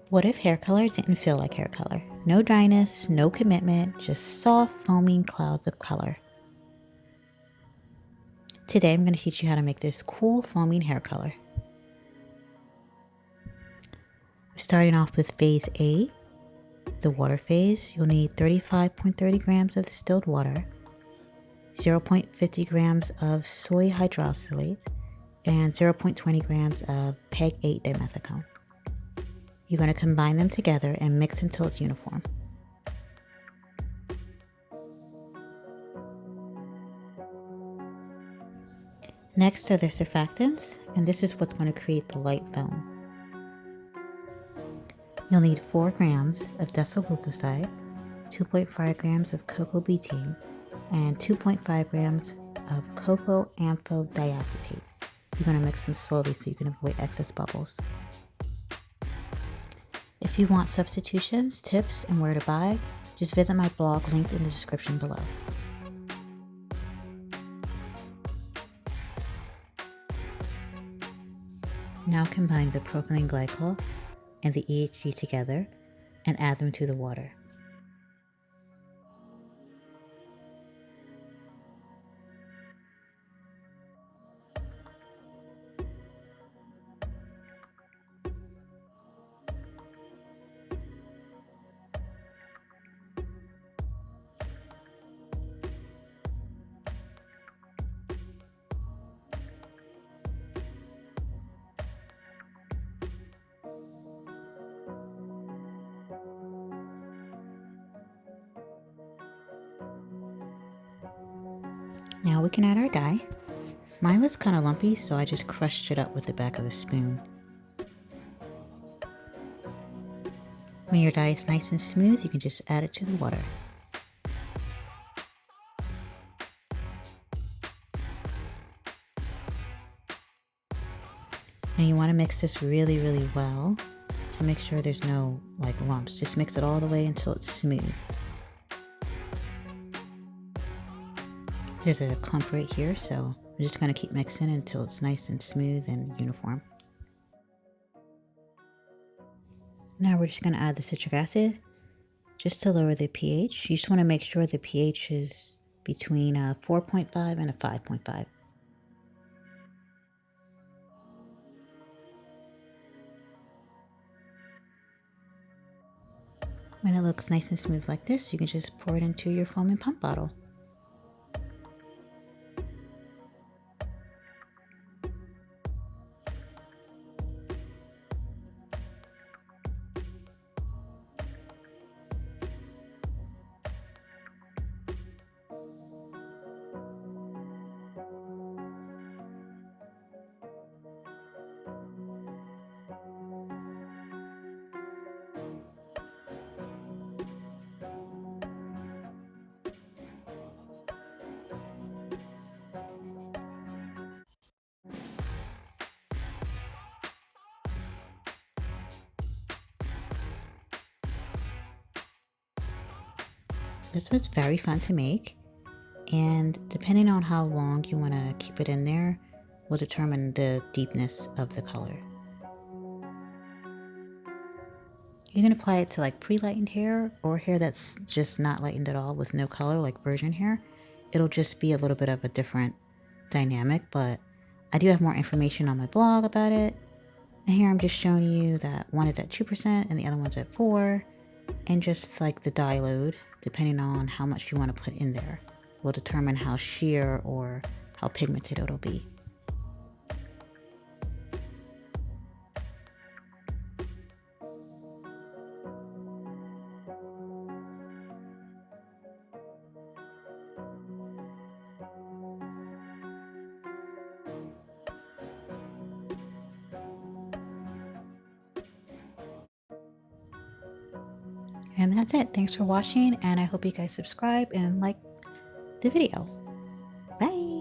What if hair color didn't feel like hair color? No dryness, no commitment, just soft, foaming clouds of color. Today I'm going to teach you how to make this cool foaming hair color. Starting off with phase A, the water phase, you'll need 35.30 grams of distilled water, 0.50 grams of soy hydroxylate, and 0.20 grams of PEG 8 dimethicone. You're going to combine them together and mix until it's uniform. Next are the surfactants, and this is what's going to create the light foam. You'll need 4 grams of desylglucoside, 2.5 grams of cocoa betaine, and 2.5 grams of cocoa amphodiacetate. You're going to mix them slowly so you can avoid excess bubbles. If you want substitutions, tips, and where to buy, just visit my blog linked in the description below. Now combine the propylene glycol and the EHG together and add them to the water. Now we can add our dye. Mine was kind of lumpy, so I just crushed it up with the back of a spoon. When your dye is nice and smooth, you can just add it to the water. Now you want to mix this really well to make sure there's no lumps. Just mix it all the way until it's smooth. There's a clump right here, so I'm just going to keep mixing until it's nice and smooth and uniform. Now we're just going to add the citric acid just to lower the pH. You just want to make sure the pH is between a 4.5 and a 5.5. When it looks nice and smooth like this, you can just pour it into your foam and pump bottle. This was very fun to make, and depending on how long you want to keep it in there will determine the deepness of the color. You can apply it to pre-lightened hair or hair that's just not lightened at all with no color, like virgin hair. It'll just be a little bit of a different dynamic, but I do have more information on my blog about it. And here I'm just showing you that one is at 2% and the other one's at 4%. And just the dye load, depending on how much you want to put in there, will determine how sheer or how pigmented it'll be. And that's it. Thanks for watching, and I hope you guys subscribe and like the video. Bye!